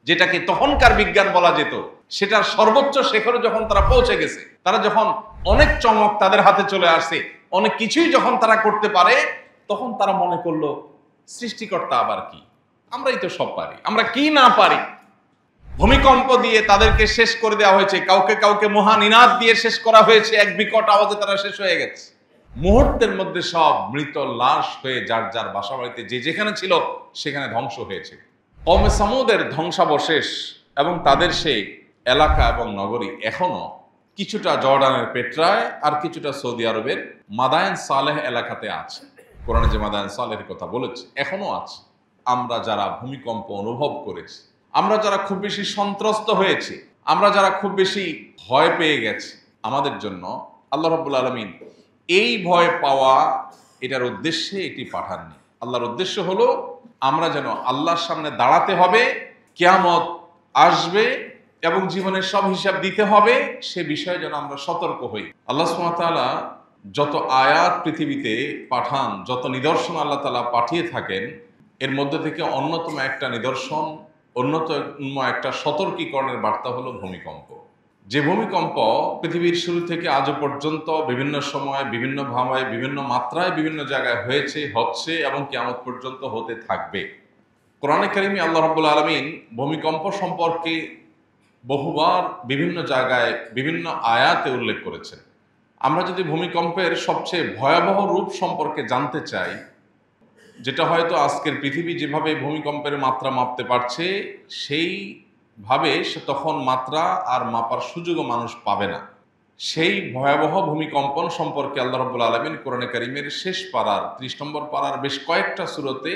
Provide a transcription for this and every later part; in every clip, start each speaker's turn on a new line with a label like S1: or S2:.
S1: যেটাকে তখনকার বিজ্ঞান বলা যেত, সেটার সর্বোচ্চ শিখরে যখন তারা পৌঁছে গেছে, তারা যখন অনেক চমক তাদের হাতে চলে আসছে, অনেক কিছুই যখন তারা করতে পারে, তখন তারা মনে করলো সৃষ্টিকর্তা আবার কি, আমরাই তো সব পারি, আমরা কি না পারি। ভূমিকম্প দিয়ে তাদেরকে শেষ করে দেওয়া হয়েছে, কাউকে কাউকে মহানিনাদ দিয়ে শেষ করা হয়েছে, এক বিকট আওয়াজে তারা শেষ হয়ে গেছে। মুহূর্তের মধ্যে সব মৃত লাশ হয়ে যার যার বাসা বাড়িতে যে যেখানে ছিল সেখানে ধ্বংস হয়েছে। কওমে সামুদের ধ্বংসাবশেষ এবং তাদের সেই এলাকা এবং নগরী এখনো কিছুটা জর্ডানের পেট্রায় আর কিছুটা সৌদি আরবের মাদায়েন সালেহ এলাকাতে আছে। কোরআনে যে মাদায়েন সালেহের কথা বলেছে এখনো আছে। আমরা যারা ভূমিকম্প অনুভব করেছি, আমরা যারা খুব বেশি সন্ত্রস্ত হয়েছি, আমরা যারা খুব বেশি ভয় পেয়ে গেছি, আমাদের জন্য আল্লাহ রাব্বুল আলামিন এই ভয় পাওয়া এটার উদ্দেশ্যে এটি পাঠাননি। আল্লাহর উদ্দেশ্য হলো আমরা যেন আল্লাহর সামনে দাঁড়াতে হবে, কিয়ামত আসবে এবং জীবনের সব হিসাব দিতে হবে, সে বিষয়ে যেন আমরা সতর্ক হই। আল্লাহ সুবহানাহু ওয়া তাআলা যত আয়াত পৃথিবীতে পাঠান, যত নিদর্শন আল্লাহ তাআলা পাঠিয়ে থাকেন, এর মধ্যে থেকে অন্যতম একটা নিদর্শন, অন্যতম একটা সতর্কীকরণের বার্তা হলো ভূমিকম্প। যে ভূমিকম্প পৃথিবীর শুরু থেকে আজও পর্যন্ত বিভিন্ন সময়, বিভিন্ন ভাবে, বিভিন্ন মাত্রায়, বিভিন্ন জায়গায় হয়েছে, হচ্ছে এবং কিয়ামত পর্যন্ত হতে থাকবে। কোরআনে কারিমে আল্লাহ রাব্বুল আলামিন ভূমিকম্প সম্পর্কে বহুবার বিভিন্ন জায়গায় বিভিন্ন আয়াতে উল্লেখ করেছেন। আমরা যদি ভূমিকম্পের সবচেয়ে ভয়াবহ রূপ সম্পর্কে জানতে চাই, যেটা হয়তো আজকের পৃথিবী যেভাবে ভূমিকম্পের মাত্রা মাপতে পারছে, সেইভাবে সে তখন মাত্রা আর মাপার সুযোগও মানুষ পাবে না। সেই ভয়াবহ ভূমিকম্পন সম্পর্কে আল্লাহ রাব্বুল আলামিন কোরআনে কারিমের শেষ পারার 30 নম্বর পারার বেশ কয়েকটা সূরাতে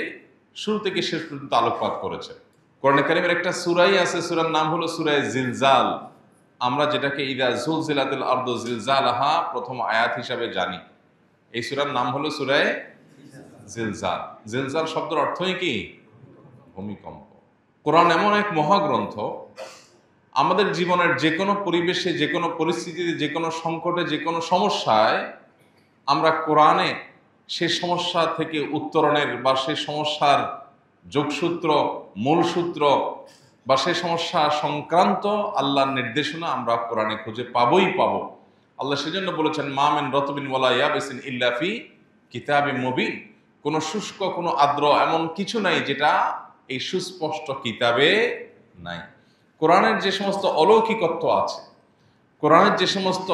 S1: শুরু থেকে শেষ পর্যন্ত আলোকপাত করেছে। কোরআনে কারিমের একটা সূরাই আছে, সূরার নাম হলো সূরা জিলজাল। আমরা যেটাকে ইদা জুলজিলাতিল আরদু জিলজালাহা প্রথম আয়াত হিসাবে জানি। এই সূরার নাম হলো সূরা জিলজাল। জিলজাল শব্দের অর্থই কি? ভূমিকম্প। কোরআন এমন এক মহাগ্রন্থ, আমাদের জীবনের যে কোনো পরিবেশে, যে কোনো পরিস্থিতিতে, যে কোনো সংকটে, যে কোনো সমস্যায় আমরা কোরআনে সে সমস্যা থেকে উত্তরণের বা সে সমস্যার যোগসূত্র, মূলসূত্র বা সে সমস্যা সংক্রান্ত আল্লাহর নির্দেশনা আমরা কোরআনে খুঁজে পাবোই পাবো। আল্লাহ সেজন্য বলেছেন, মা মিন রতবিন ওয়ালা ইয়াবিসিন ইল্লা ফি কিতাবিম মুবিন। কোনো শুষ্ক, কোনো আর্দ্র এমন কিছু নাই যেটা এই সুস্পষ্ট কিতাবে নাই। কোরআনের যে সমস্ত অলৌকিকত্ব আছে, কোরআনের যে সমস্ত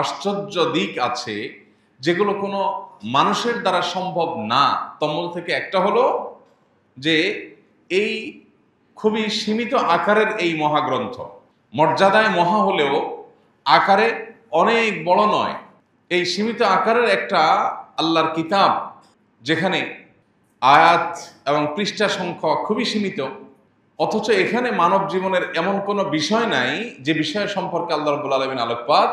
S1: আশ্চর্য দিক আছে, যেগুলো কোনো মানুষের দ্বারা সম্ভব না, তার মধ্যে থেকে একটা হলো যে এই খুবই সীমিত আকারের এই মহাগ্রন্থ, মর্যাদায় মহা হলেও আকারে অনেক বড় নয়। এই সীমিত আকারের একটা আল্লাহর কিতাব, যেখানে আয়াত এবং পৃষ্ঠা সংখ্যা খুবই সীমিত, অথচ এখানে মানব জীবনের এমন কোনো বিষয় নাই যে বিষয় সম্পর্কে আল্লাহ রাব্বুল আলামিন আলোকপাত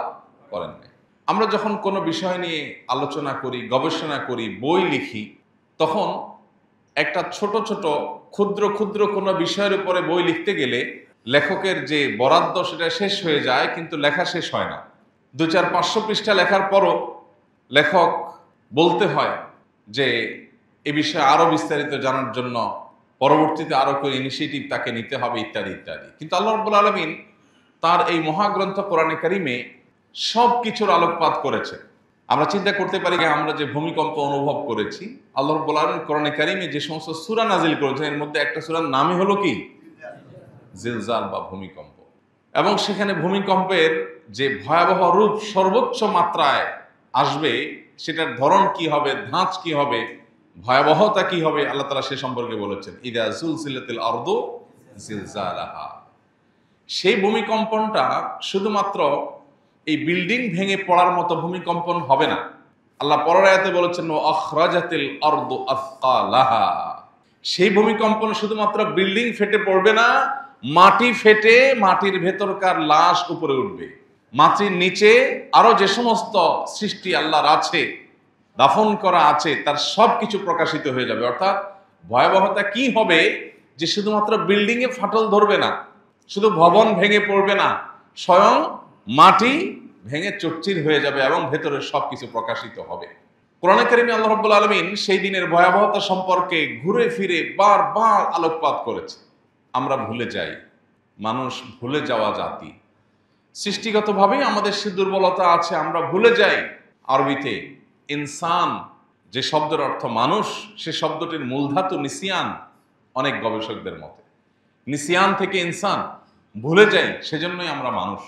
S1: করেন নাই। আমরা যখন কোনো বিষয় নিয়ে আলোচনা করি, গবেষণা করি, বই লিখি, তখন একটা ছোট ছোট ক্ষুদ্র ক্ষুদ্র কোনো বিষয়ের উপরে বই লিখতে গেলে লেখকের যে বরাদ্দ সেটা শেষ হয়ে যায়, কিন্তু লেখা শেষ হয় না। 200-500 পৃষ্ঠা লেখার পরও লেখক বলতে হয় যে এ বিষয়ে আরো বিস্তারিত জানার জন্য পরবর্তীতে আরো কোনো ইনিশিয়েটিভ তাকে নিতে হবে, ইত্যাদি ইত্যাদি। কিন্তু আল্লাহ রাব্বুল আলামিন তার এই মহাগ্রন্থ কোরআনে কারিমে সব কিছুর আলোকপাত করেছে। আমরা চিন্তা করতে পারি যে আমরা যে ভূমিকম্প অনুভব করেছি, আল্লাহ রাব্বুল আলামিন কোরআনে কারিমে যে সমস্ত সূরা নাজিল করেছেন, এর মধ্যে একটা সূরার নামই হলো কি? জিলজাল বা ভূমিকম্প। এবং সেখানে ভূমিকম্পের যে ভয়াবহ রূপ সর্বোচ্চ মাত্রায় আসবে, সেটার ধরন কি হবে, ধাঁচ কি হবে, ভয়াবহতা কি হবে, আল্লাহ তাআলা সে সম্পর্কে বলেছেন, ইদা জুলজিলাতিল আরদু জিলজালাহা। সেই ভূমিকম্পনটা শুধুমাত্র এই বিল্ডিং ভেঙে পড়ার মতো ভূমিকম্পন হবে না। আল্লাহ পরের আয়াতে বলেছেন, ওয়া আখরাজাতিল আরদু আসকালাহা। সেই ভূমিকম্পন শুধুমাত্র বিল্ডিং ফেটে পড়বে না, মাটি ফেটে মাটির ভেতরকার লাশ উপরে উঠবে। মাটির নিচে আরো যে সমস্ত সৃষ্টি আল্লাহর আছে, দাফন করা আছে, তার সব কিছু প্রকাশিত হয়ে যাবে। অর্থাৎ ভয়াবহতা কি হবে যে শুধুমাত্র বিল্ডিং এ ফাটল ধরবে না, শুধু ভবন ভেঙে পড়বে না, স্বয়ং মাটি ভেঙে চচ্চির হয়ে যাবে এবং ভেতরের সবকিছু প্রকাশিত হবে। কোরআনে কারিমে আল্লাহ রাব্বুল আলামিন সেই দিনের ভয়াবহতা সম্পর্কে ঘুরে ফিরে বারবার আলোকপাত করেছে। আমরা ভুলে যাই। মানুষ ভুলে যাওয়া জাতি, সৃষ্টিগতভাবেই আমাদের সে দুর্বলতা আছে, আমরা ভুলে যাই। আরবিতে ইনসান যে শব্দের অর্থ মানুষ, সে শব্দটির মূলধাতু নিসিয়ান। অনেক গবেষকদের মতে নিসিয়ান থেকে ইনসান, ভুলে যাই, সেজন্যই আমরা মানুষ।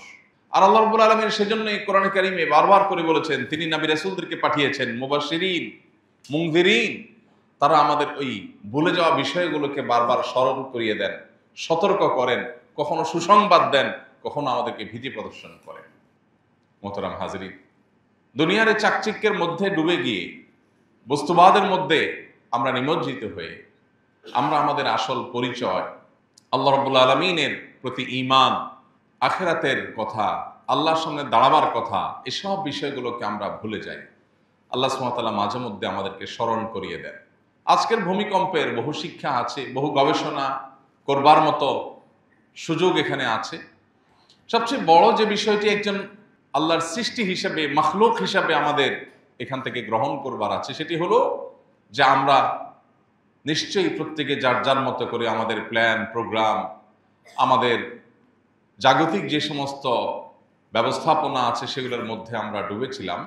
S1: আর আল্লাহ রাব্বুল আলামিন সেজন্যই কোরআনে কারিমে বারবার করে বলেছেন, তিনি নবী রাসূলদেরকে পাঠিয়েছেন মুবাশশিরিন মুনযিরিন। তারা আমাদের ওই ভুলে যাওয়া বিষয়গুলোকে বারবার স্মরণ করিয়ে দেন, সতর্ক করেন, কখনো সুসংবাদ দেন, কখনো আমাদেরকে ভীতি প্রদর্শন করেন। মোহতারাম হাজরিন, দুনিয়ার এই চাকচিক্যের মধ্যে ডুবে গিয়ে, বস্তুবাদের মধ্যে আমরা নিমজ্জিত হয়ে, আমরা আমাদের আসল পরিচয় আল্লাহ রাব্বুল আলামিনের প্রতি ঈমান, আখিরাতের কথা, আল্লাহর সামনে দাঁড়াবার কথা, এসব বিষয়গুলোকে আমরা ভুলে যাই। আল্লাহ সুবহানাহু ওয়া তাআলা মাঝে মধ্যে আমাদেরকে স্মরণ করিয়ে দেন। আজকের ভূমিকম্পের বহু শিক্ষা আছে, বহু গবেষণা করবার মতো সুযোগ এখানে আছে। সবচেয়ে বড় যে বিষয়টি একজন আল্লাহর সৃষ্টি হিসেবে, মাখলুক হিসাবে আমাদের এখান থেকে গ্রহণ করবার আছে, সেটি হলো যে আমরা নিশ্চয়ই প্রত্যেকে যার যার মতো করে আমাদের প্ল্যান, প্রোগ্রাম, আমাদের জাগতিক যে সমস্ত ব্যবস্থাপনা আছে সেগুলোর মধ্যে আমরা ডুবেছিলাম।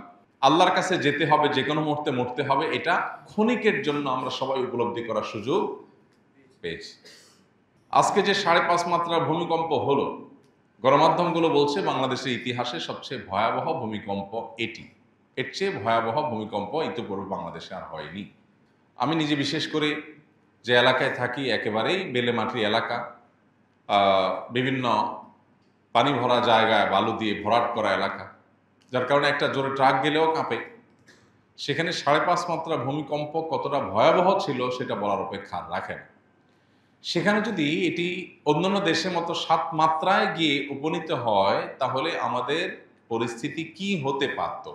S1: আল্লাহর কাছে যেতে হবে, যে কোনো মুহূর্তে মরতে হবে, এটা ক্ষণিকের জন্য আমরা সবাই উপলব্ধি করার সুযোগ পেয়েছি। আজকে যে 5.5 মাত্রার ভূমিকম্প হলো, গণমাধ্যমগুলো বলছে বাংলাদেশের ইতিহাসে সবচেয়ে ভয়াবহ ভূমিকম্প এটি। এর চেয়ে ভয়াবহ ভূমিকম্প ইতিপূর্বে বাংলাদেশে আর হয়নি। আমি নিজে বিশেষ করে যে এলাকায় থাকি, একেবারেই বেলেমাটির এলাকা, বিভিন্ন পানি ভরা জায়গায় বালু দিয়ে ভরাট করা এলাকা, যার কারণে একটা জোরে ট্রাক গেলেও কাঁপে। সেখানে 5.5 মাত্রা ভূমিকম্প কতটা ভয়াবহ ছিল সেটা বলার অপেক্ষা রাখে না। সেখানে যদি এটি অন্যান্য দেশের মতো 7 মাত্রায় গিয়ে উপনীত হয়, তাহলে আমাদের পরিস্থিতি কি হতে পারত?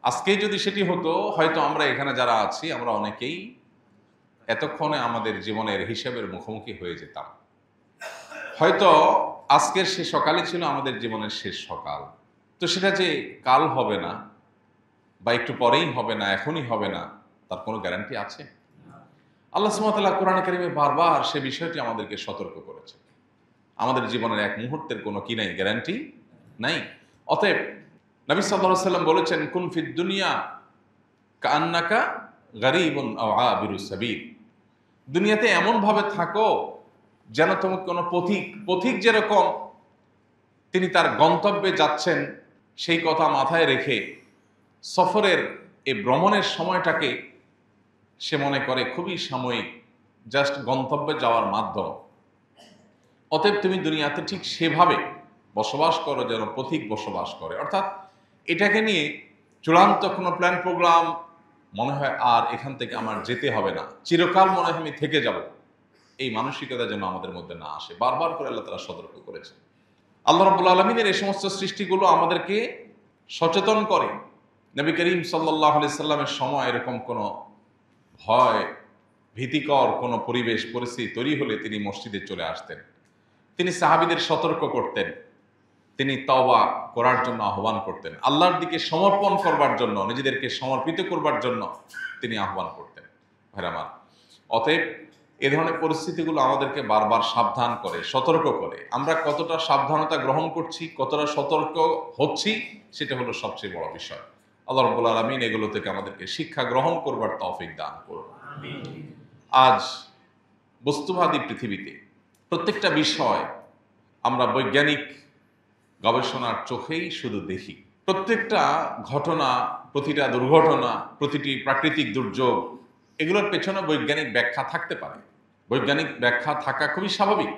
S1: আজকে যদি সেটি হতো, হয়তো আমরা এখানে যারা আছি আমরা অনেকেই এতক্ষণে আমাদের জীবনের হিসাবের মুখোমুখি হয়ে যেতাম। হয়তো আজকের সে সকালই ছিল আমাদের জীবনের শেষ সকাল। তো সেটা যে কাল হবে না, বা একটু পরেই হবে না, এখনই হবে না, তার কোনো গ্যারান্টি আছে? আল্লাহ সুবহানাহু ওয়া তাআলা কোরআন কারীমে বারবার সে বিষয়টি আমাদেরকে সতর্ক করেছে। আমাদের জীবনের এক মুহূর্তের কোনো কি নাই, গ্যারান্টি নাই। অতএব নবী সাল্লাল্লাহু আলাইহি ওয়াসাল্লাম বলেছেন, কুন ফিদ দুনিয়া কাআন্নাকা গারীবুন আও আবিরুস সাবিল। দুনিয়াতে এমন ভাবে থাকো যেন তুমি কোনো পথিক যেরকম তিনি তার গন্তব্যে যাচ্ছেন সেই কথা মাথায় রেখে সফরের এই ভ্রমণের সময়টাকে সে মনে করে খুবই সাময়িক, জাস্ট গন্তব্যে যাওয়ার মাধ্যম। অতএব তুমি দুনিয়াতে ঠিক সেভাবে বসবাস করো যেন পথিক বসবাস করে। অর্থাৎ এটাকে নিয়ে চূড়ান্ত কোনো প্ল্যান প্রোগ্রাম মনে হয় আর এখান থেকে আমার যেতে হবে না, চিরকাল মনে হয় আমি থেকে যাব, এই মানসিকতা যেন আমাদের মধ্যে না আসে। বারবার করে আল্লাহ তাআলা সতর্ক করেছে। আল্লাহ রাব্বুল আলামিনের এই সমস্ত সৃষ্টিগুলো আমাদেরকে সচেতন করে। নবী করিম সাল্লাল্লাহু আলাইহি সাল্লামের সময় এরকম কোনো ভয়, ভীতিকর কোনো পরিবেশ পরিস্থিতি তৈরি হলে তিনি মসজিদে চলে আসতেন। তিনি সাহাবীদের সতর্ক করতেন, তিনি তওবা করার জন্য আহ্বান করতেন, আল্লাহর দিকে সমর্পণ করবার জন্য, নিজেদেরকে সমর্পিত করবার জন্য তিনি আহ্বান করতেন। ভাইরা আমার, অতএব এ ধরনের পরিস্থিতিগুলো আমাদেরকে বারবার সাবধান করে, সতর্ক করে। আমরা কতটা সাবধানতা গ্রহণ করছি, কতটা সতর্ক হচ্ছি, সেটা হলো সবচেয়ে বড় বিষয়। আল্লাহ রাব্বুল আলামিন এগুলো থেকে আমাদেরকে শিক্ষা গ্রহণ করবার তৌফিক দান করুন। আজ বস্তুবাদী পৃথিবীতে প্রত্যেকটা বিষয় আমরা বৈজ্ঞানিক গবেষণার চোখেই শুধু দেখি। প্রত্যেকটা ঘটনা, প্রতিটা দুর্ঘটনা, প্রতিটি প্রাকৃতিক দুর্যোগ, এগুলোর পেছনে বৈজ্ঞানিক ব্যাখ্যা থাকতে পারে। বৈজ্ঞানিক ব্যাখ্যা থাকা খুবই স্বাভাবিক,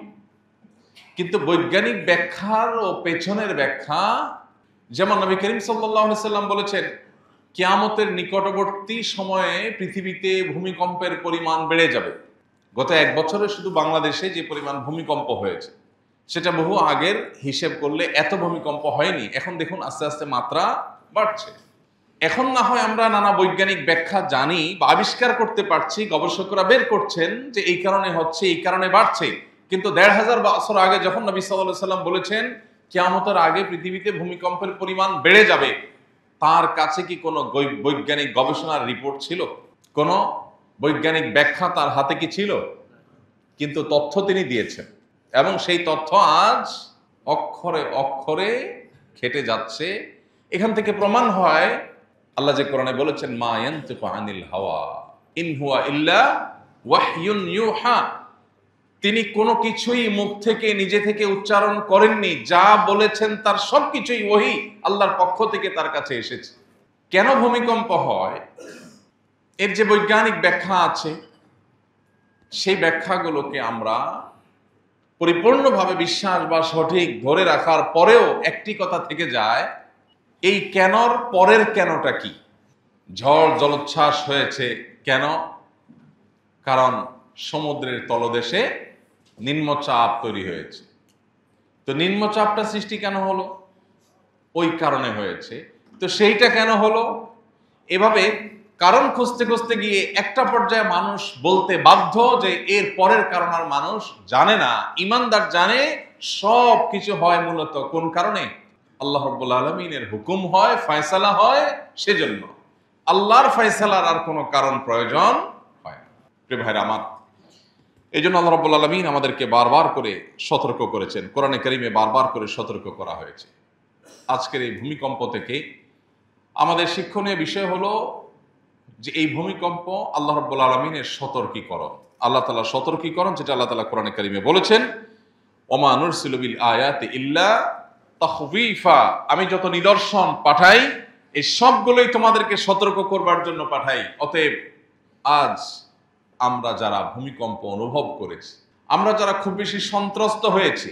S1: কিন্তু বৈজ্ঞানিক ব্যাখ্যার ও পেছনের ব্যাখ্যা, যেমন নবী করিম সাল্লাল্লাহু আলাইহি সাল্লাম বলেছেন, কিয়ামতের নিকটবর্তী সময়ে পৃথিবীতে ভূমিকম্পের পরিমাণ বেড়ে যাবে। গত 1 বছরে শুধু বাংলাদেশে যে পরিমাণ ভূমিকম্প হয়েছে সেটা বহু আগের হিসেব করলে এত ভূমিকম্প হয়নি। এখন দেখুন আস্তে আস্তে মাত্রা বাড়ছে। এখন না হয় আমরা নানা বৈজ্ঞানিক ব্যাখ্যা জানি বা আবিষ্কার করতে পারছি, গবেষকরা বের করছেন যে এই কারণে হচ্ছে, এই কারণে বাড়ছে, কিন্তু 1500 বছর আগে যখন নবী সাল্লাল্লাহু আলাইহি সাল্লাম বলেছেন কিয়ামতের আগে পৃথিবীতে ভূমিকম্পের পরিমাণ বেড়ে যাবে, তার কাছে কি কোনো বৈজ্ঞানিক গবেষণার রিপোর্ট ছিল? কোনো বৈজ্ঞানিক ব্যাখ্যা তার হাতে কি ছিল? কিন্তু তথ্য তিনি দিয়েছেন। এবং সেই তথ্য আজ অক্ষরে অক্ষরে খেটে যাচ্ছে। এখান থেকে প্রমাণ হয় আল্লাহ যে কোরআনে বলেছেন, মা ইয়ানতিকু আনিল হাওয়া ইন হুয়া ইল্লা ওয়াহয়ুন ইউহা, তিনি কোনো কিছুই মুখ থেকে নিজে থেকে উচ্চারণ করেননি, যা বলেছেন তার সবকিছুই ওহী আল্লাহর পক্ষ থেকে তার কাছে এসেছে। কেন ভূমিকম্প হয় এর যে বৈজ্ঞানিক ব্যাখ্যা আছে, সেই ব্যাখ্যাগুলোকে আমরা পরিপূর্ণভাবে বিশ্বাস বা সঠিক ধরে রাখার পরেও একটি কথা থেকে যায়, এই কেনর পরের কেনটা কি? ঝড় জলোচ্ছ্বাস হয়েছে কেন? কারণ সমুদ্রের তলদেশে নিম্নচাপ তৈরি হয়েছে। তো নিম্নচাপটা সৃষ্টি কেন হলো? ওই কারণে হয়েছে। তো সেইটা কেন হলো? এভাবে কারণ খুঁজতে খুঁজতে গিয়ে একটা পর্যায়ে মানুষ বলতে বাধ্য যে এর পরের কারণ আর মানুষ জানে না। ঈমানদার জানে সব কিছু হয় মূলত কোন কারণে? আল্লাহ রাব্বুল আলামিনের হুকুম হয়, ফয়সালা হয়, সেজন্য। আল্লাহর ফয়সালার আর কোনো কারণ প্রয়োজন হয় না। প্রিয় ভাইরা আমার, এই জন্য আল্লাহ রাব্বুল আলামিন আমাদেরকে বারবার করে সতর্ক করেছেন। কোরআনে কারীমে বারবার করে সতর্ক করা হয়েছে। আজকের এই ভূমিকম্প থেকে আমাদের শিক্ষণীয় বিষয় হলো যে এই ভূমিকম্প আল্লাহ রাব্বুল আলামিনের সতর্কীকরণ। আল্লাহ তাআলা সতর্কীকরণ, যেটা আল্লাহ তাআলা কোরআনে কারীমে বলেছেন, ওমা নুরসিলু বিল আয়াতি ইল্লা তাখবীফা, আমি যত নিদর্শন পাঠাই এই সবগুলোই তোমাদেরকে সতর্ক করবার জন্য পাঠাই। অতএব আজ আমরা যারা ভূমিকম্প অনুভব করেছি, আমরা যারা খুব বেশি সন্ত্রস্ত হয়েছি,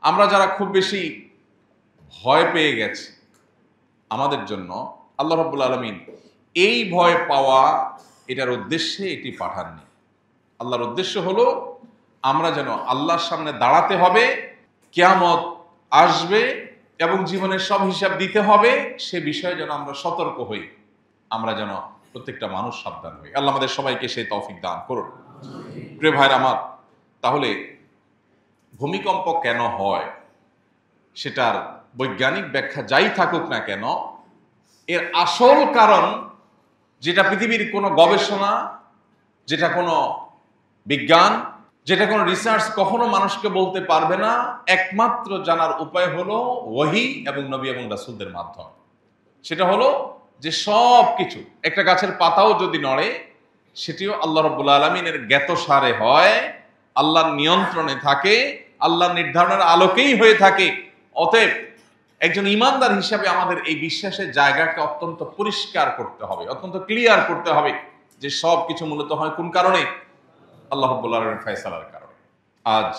S1: আমরা যারা খুব বেশি ভয় পেয়ে গেছি, আমাদের জন্য আল্লাহ রাব্বুল আলামিন এই ভয় পাওয়া এটার উদ্দেশ্যে এটি পাঠাননি। আল্লাহর উদ্দেশ্য হলো আমরা যেন আল্লাহর সামনে দাঁড়াতে হবে, কিয়ামত আসবে এবং জীবনের সব হিসাব দিতে হবে, সে বিষয়ে যেন আমরা সতর্ক হই, আমরা যেন প্রত্যেকটা মানুষ সাবধান হই। আল্লাহ আমাদের সবাইকে সেই তৌফিক দান করুন। প্রিয় ভাইরা আমার, তাহলে ভূমিকম্প কেন হয় সেটার বৈজ্ঞানিক ব্যাখ্যা যাই থাকুক না কেন, এর আসল কারণ যেটা পৃথিবীর কোনো গবেষণা, যেটা কোনো বিজ্ঞান, যেটা কোনো রিসার্চ কখনো মানুষকে বলতে পারবে না, একমাত্র জানার উপায় হলো ওহী এবং নবী এবং রাসূলদের মাধ্যমে। সেটা হলো যে সব কিছু, একটা গাছের পাতাও যদি নড়ে সেটিও আল্লাহ রাব্বুল আলামিনের জ্ঞাতসারে হয়, আল্লাহর নিয়ন্ত্রণে থাকে, আল্লাহর নির্ধারণের আলোকেই হয়ে থাকে। অতএব একজন ঈমানদার হিসাবে আমাদের এই বিশ্বাসের জায়গাকে অত্যন্ত পরিষ্কার করতে হবে, অত্যন্ত ক্লিয়ার করতে হবে যে সব কিছু মূলত হয় কোন কারণে? আল্লাহ রাব্বুল আলামিনের ফয়সালার কারণে। আজ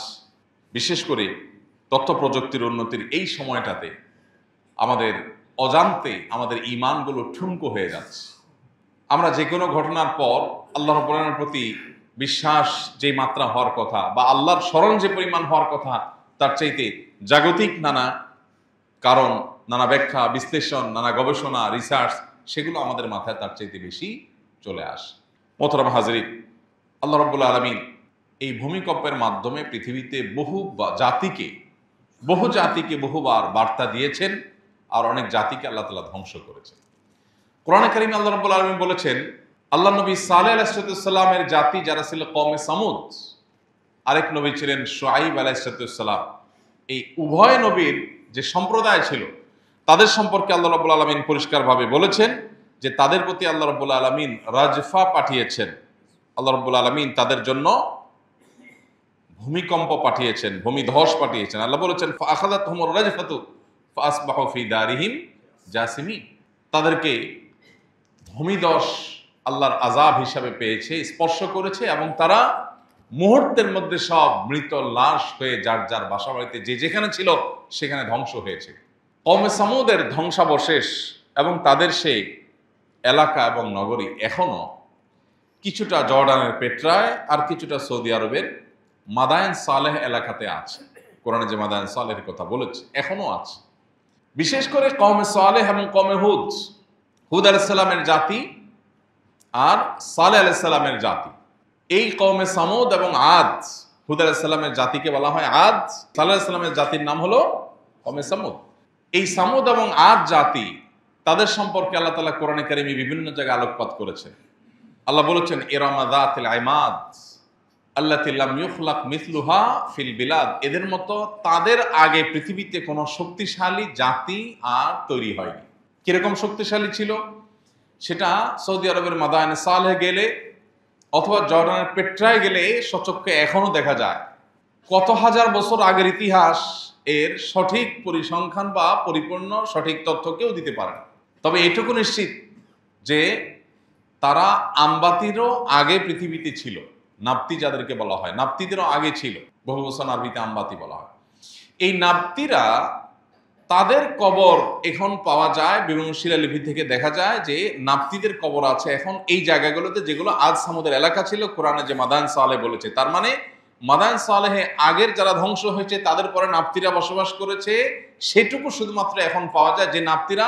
S1: বিশেষ করে তথ্য প্রযুক্তির উন্নতির এই সময়টাতে আমাদের অজান্তে আমাদের ঈমানগুলো ঠুনকো হয়ে যাচ্ছে। আমরা যে কোনো ঘটনার পর আল্লাহ রাব্বুল আলামিনের প্রতি বিশ্বাস যে মাত্রা হওয়ার কথা বা আল্লাহর স্মরণ যে পরিমাণ হওয়ার কথা, তার চাইতে জাগতিক নানা কারণ, নানা ব্যাখ্যা, বিশ্লেষণ, নানা গবেষণা, রিসার্চ, সেগুলো আমাদের মাথায় তার চাইতে বেশি চলে আসে। মোহতারাম হাজরিন, আল্লাহ রাব্বুল আলামিন এই ভূমিকম্পের মাধ্যমে পৃথিবীতে বহু জাতিকে বহুবার বার্তা দিয়েছেন, আর অনেক জাতিকে আল্লাহ তাআলা ধ্বংস করেছেন। কোরআনে কারীমে আল্লাহ রাব্বুল আলামিন বলেছেন, আল্লাহ নবী সালেহ আলাইহিস সালামের জাতি যারা ছিল কওমে সামুদ, আরেক নবী ছিলেন শুআইব আলাইহিস সালাম, এই উভয় নবীর যে সম্প্রদায় ছিল তাদের সম্পর্কে আল্লাহ রাব্বুল আলামিন পরিষ্কারভাবে বলেছেন যে তাদের প্রতি আল্লাহ রাব্বুল আলামিন রাজফা পাঠিয়েছেন। আল্লাহ রাব্বুল আলামিন তাদের জন্য ভূমিকম্প পাঠিয়েছেন, ভূমিধস পাঠিয়েছেন। আল্লাহ বলেছেন, ফাআখাযাতহুমুর রাজফাতু ফাআসবাহু ফি দারিহিম জাসিমিন, তাদেরকে ভূমিধস আল্লাহর আযাব হিসাবে পেয়েছে, স্পর্শ করেছে, এবং তারা মুহূর্তের মধ্যে সব মৃত লাশ হয়ে যার যার বাসা বাড়িতে যে যেখানে ছিল সেখানে ধ্বংস হয়েছে। কওমে সামুদের ধ্বংসাবশেষ এবং তাদের সেই এলাকা এবং নগরী এখনো কিছুটা জর্ডানের পেট্রায় আর কিছুটা সৌদি আরবের মাদায়েন সালেহ এলাকাতে আছে। কোরআনে যে মাদায়েন সালেহের কথা বলেছে এখনো আছে। বিশেষ করে কওমে সালেহ এবং কওমে হুদ, হুদ আলাইহিস সালামের জাতি আর সালেহ আলাইহিস সালামের জাতি, এই কওমে সামুদ এবং আদ, হুদ আলাইহিস সালামের জাতিকে বলা হয় আদ, সালেহ আলাইহিস সালামের জাতির নাম হলো কওমে সামুদ। এই সামুদ এবং আদ জাতি, তাদের সম্পর্কে আল্লাহ তাআলা কোরআনে কারীমে বিভিন্ন জায়গায় আলোকপাত করেছেন। আল্লাহ বলেছেন, ইরামা যাতিল ইমাদ, আল্লাতী লাম ইউখলাক মিসলুহা ফিল বিলাদ, এদের মতো তাদের আগে পৃথিবীতে কোনো শক্তিশালী জাতি আর তৈরি হয়নি। কিরকম শক্তিশালী ছিল সেটা সৌদি আরবের মাদায়েনে সালেহ গেলে অথবা জর্ডানের পেট্রায় গেলে সচক্ষে এখনো দেখা যায়। কত হাজার বছর আগের ইতিহাস এর সঠিক পরিসংখ্যান বা পরিপূর্ণ সঠিক তথ্য কেউ দিতে পারে না। তবে এটুকু নিশ্চিত যে তারা আমবাতিরও আগে পৃথিবীতে ছিল। নাপ্তি যাদেরকে বলা হয়, নাপ্তিদেরও আগে ছিল। বহু বচন আরবিতে আমবাতি বলা হয়। এই নাপ্তিরা, তাদের কবর এখন পাওয়া যায়, বিভিন্ন শিলালিপি থেকে দেখা যায় যে নাপ্তিদের কবর আছে এখন এই জায়গাগুলোতে, যেগুলো আজ সামুদের এলাকা ছিল। কোরআনে যে মাদায়েন সালেহ বলেছে, তার মানে মাদায়েন সালেহে আগের যারা ধ্বংস হয়েছে তাদের পরে নাপ্তিরা বসবাস করেছে, সেটুকু শুধুমাত্র এখন পাওয়া যায়। যে নাপ্তিরা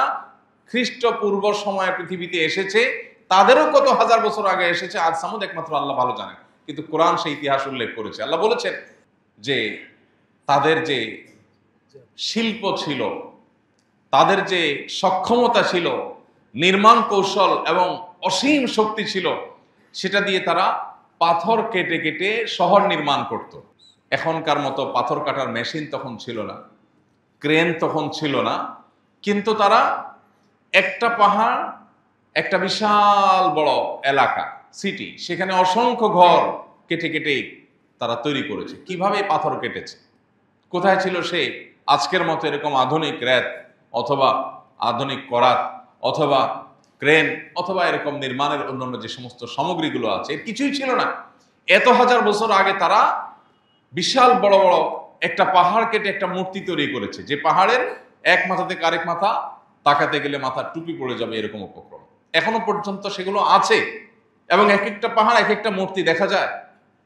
S1: খ্রিস্টপূর্ব সময়ে পৃথিবীতে এসেছে, তাদেরও কত হাজার বছর আগে এসেছে আজ সামুদ একমাত্র আল্লাহ ভালো জানেন। কিন্তু কোরআন সেই ইতিহাস উল্লেখ করেছে। আল্লাহ বলেছেন যে তাদের যে শিল্প ছিল, তাদের যে সক্ষমতা ছিল, নির্মাণ কৌশল এবং অসীম শক্তি ছিল, সেটা দিয়ে তারা পাথর কেটে কেটে শহর নির্মাণ করত। এখনকার মতো পাথর কাটার মেশিন তখন ছিল না, ক্রেন তখন ছিল না, কিন্তু তারা একটা পাহাড়, একটা বিশাল বড় এলাকা, সিটি, সেখানে অসংখ্য ঘর কেটে কেটে তারা তৈরি করেছে। কিভাবে পাথর কেটেছে? কোথায় ছিল সে আজকের মতো এরকম আধুনিক রেত অথবা আধুনিক করাত অথবা ক্রেন অথবা এরকম নির্মাণের অন্যান্য যে সমস্ত সামগ্রীগুলো আছে, কিছুই ছিল না। এত হাজার বছর আগে তারা বিশাল বড় বড় একটা পাহাড় কেটে একটা মূর্তি তৈরি করেছে, যে পাহাড়ের এক মাথা থেকে আরেক মাথা তাকাতে গেলে মাথার টুপি পড়ে যাবে, এরকম উপক্রম এখনো পর্যন্ত সেগুলো আছে। এবং এক একটা পাহাড় এক একটা মূর্তি দেখা যায়।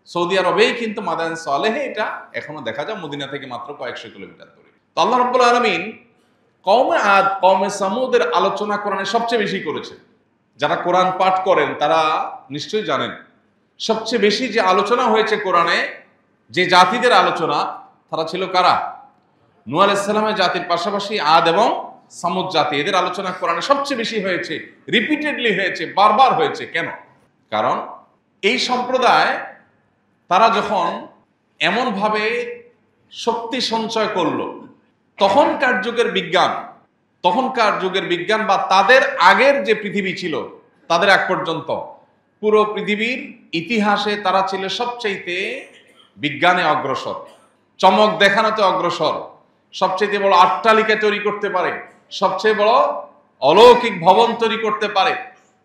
S1: সৌদি আরবেই কিন্তু মাদায়েন সালেহে এটা এখনো দেখা যায়, মদিনা থেকে মাত্র কয়েকশো কিলোমিটার দূরে। তো আল্লাহ রাব্বুল আলামিন কওমে আদ, কওমে সামুদের আলোচনা কোরআনে সবচেয়ে বেশি করেছে। যারা কোরআন পাঠ করেন তারা নিশ্চয়ই জানেন, সবচেয়ে বেশি যে আলোচনা হয়েছে কোরআনে, যে জাতিদের আলোচনা, তারা ছিল কারা? নূহ আলাইহিস সালামের জাতির পাশাপাশি আদ এবং সামুদ জাতি, এদের আলোচনা কোরআনে সবচেয়ে বেশি হয়েছে, রিপিটেডলি হয়েছে, বারবার হয়েছে। কেন? কারণ এই সম্প্রদায় তারা যখন এমনভাবে শক্তি সঞ্চয় করলো, তখনকার যুগের বিজ্ঞান বা তাদের আগের যে পৃথিবী ছিল, তাদের আগ পর্যন্ত পুরো পৃথিবীর ইতিহাসে তারা ছিল সবচাইতে বিজ্ঞানে অগ্রসর, চমক দেখানোতে অগ্রসর, সবচেয়ে বড় অট্টালিকা তৈরি করতে পারে, সবচেয়ে বড় অলৌকিক ভবন তৈরি করতে পারে।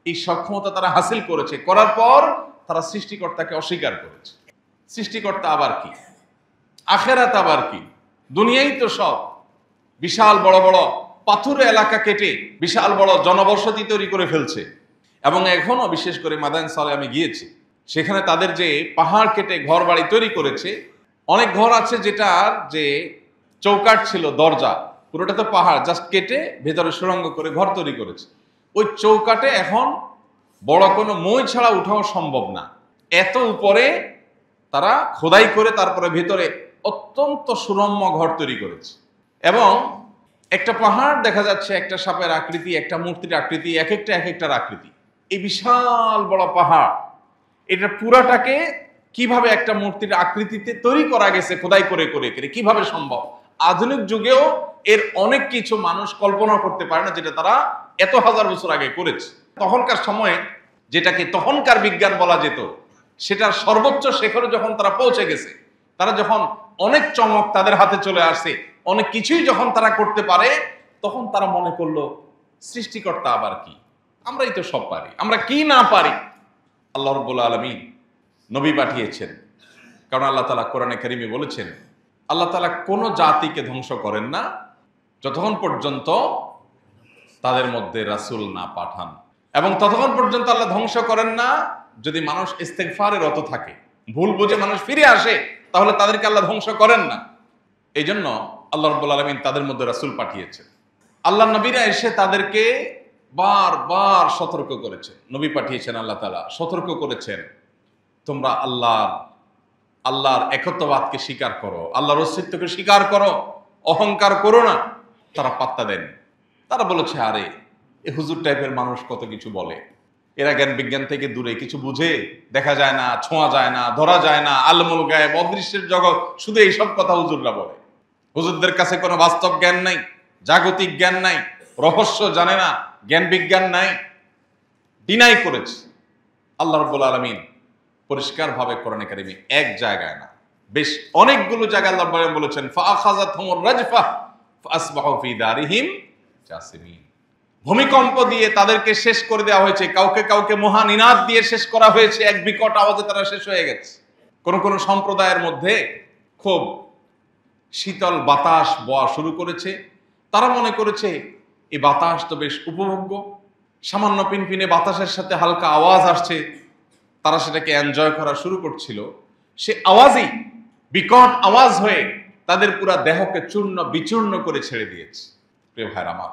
S1: এই সক্ষমতা তারা হাসিল করেছে। করার পর তারা সৃষ্টিকর্তাকে অস্বীকার করেছে। সৃষ্টিকর্তা আবার কি, আখেরাত আবার কি, দুনিয়াই তো সব। বিশাল বড় বড় পাথুর এলাকা কেটে বিশাল বড় জনবসতি তৈরি করে ফেলছে। এবং এখনো বিশেষ করে মাদায়েন সালেহ আমি গিয়েছি, সেখানে তাদের যে পাহাড় কেটে ঘর বাড়ি তৈরি করেছে, অনেক ঘর আছে যেটার যে চৌকাঠ ছিল, দরজা, পুরোটা তো পাহাড়, জাস্ট কেটে ভেতরে সুড়ঙ্গ করে ঘর তৈরি করেছে। ওই চৌকাঠে এখন বড় কোনো মই ছাড়া উঠাও সম্ভব না, এত উপরে তারা খোদাই করে তারপরে ভেতরে অত্যন্ত সুরম্য ঘর তৈরি করেছে। এবং একটা পাহাড় দেখা যাচ্ছে, একটা সাপের আকৃতি, একটা মূর্তির আকৃতি, এক একটার আকৃতি। এই বিশাল বড় পাহাড়, এটা পুরাটাকে কিভাবে একটা মূর্তির আকৃতিতে তৈরি করা গেছে খোদাই করে করে করে, কিভাবে সম্ভব? আধুনিক যুগেও এর অনেক কিছু মানুষ কল্পনা করতে পারে না, যেটা তারা এত হাজার বছর আগে করেছে। তখনকার সময়ে যেটাকে তখনকার বিজ্ঞান বলা যেত, সেটার সর্বোচ্চ শেখরে যখন তারা পৌঁছে গেছে, তারা যখন অনেক চমক তাদের হাতে চলে আসে, অনেক কিছুই যখন তারা করতে পারে, তখন তারা মনে করলো সৃষ্টিকর্তা আবার কি, আমরাই তো সব পারি, আমরা কি না পারি? আল্লাহ রাব্বুল আলামিন নবী পাঠিয়েছেন, কারণ আল্লাহ তাআলা কোরআনে কারীমে বলেছেন, আল্লাহ তাআলা কোনো জাতিকে ধ্বংস করেন না যতক্ষণ পর্যন্ত তাদের মধ্যে রাসূল না পাঠান, এবং ততক্ষণ পর্যন্ত আল্লাহ ধ্বংস করেন না যদি মানুষ ইস্তেগফারে রত থাকে, ভুল বুঝে মানুষ ফিরে আসে, তাহলে তাদেরকে আল্লাহ ধ্বংস করেন না। এই জন্য আল্লাহ রাব্বুল আলামিন তাদের মধ্যে রাসূল পাঠিয়েছেন। আল্লাহ নবীরা এসে তাদেরকে বারবার সতর্ক করেছে, নবী পাঠিয়েছেন আল্লাহ তাআলা, সতর্ক করেছেন, তোমরা আল্লাহর একত্ববাদকে স্বীকার করো, আল্লাহর অস্তিত্বকে স্বীকার করো, অহংকার করো না। তারা পাত্তা দেন, তারা বলেছে আরে এ হুজুর টাইপের মানুষ কত কিছু বলে, এরা জ্ঞান বিজ্ঞান থেকে দূরে, কিছু বুঝে, দেখা যায় না, ছোঁয়া যায় না, ধরা যায় না, আলমুল গায়েব, অদৃশ্যের জগৎ, শুধু এইসব কথা হুজুররা বলে। হুজুরদের কাছে কোনো বাস্তব জ্ঞান নাই, জাগতিক জ্ঞান নাই, রহস্য জানে না, জ্ঞান বিজ্ঞান নাই, ডিনাই করেছে। আল্লাহ রাব্বুল আলামিন পরিষ্কারভাবে কোরআনে কারিমে এক জায়গায় না, বেশ অনেকগুলো জায়গায় আল্লাহ বলেছেন, ফাআখাযাতহুমুর রাজফা ফাআসবাহু ফি দারিহিম জাসিমিন। ভূমিকম্প দিয়ে তাদেরকে শেষ করে দেওয়া হয়েছে, কাউকে কাউকে মহানিনাদ দিয়ে শেষ করা হয়েছে, এক বিকট আওয়াজে তারা শেষ হয়ে গেছে। কোন কোন সম্প্রদায়ের মধ্যে খুব শীতল বাতাস বওয়া শুরু করেছে, তারা মনে করেছে এই বাতাস তো বেশ উপভোগ্য, সামান্য পিনপিনে বাতাসের সাথে হালকা আওয়াজ আসছে, তারা সেটাকে এনজয় করা শুরু করছিল। সে আওয়াজই বিকট আওয়াজ হয়ে তাদের পুরা দেহকে চূর্ণ বিচূর্ণ করে ছেড়ে দিয়েছে। প্রিয় ভাইরা আমার,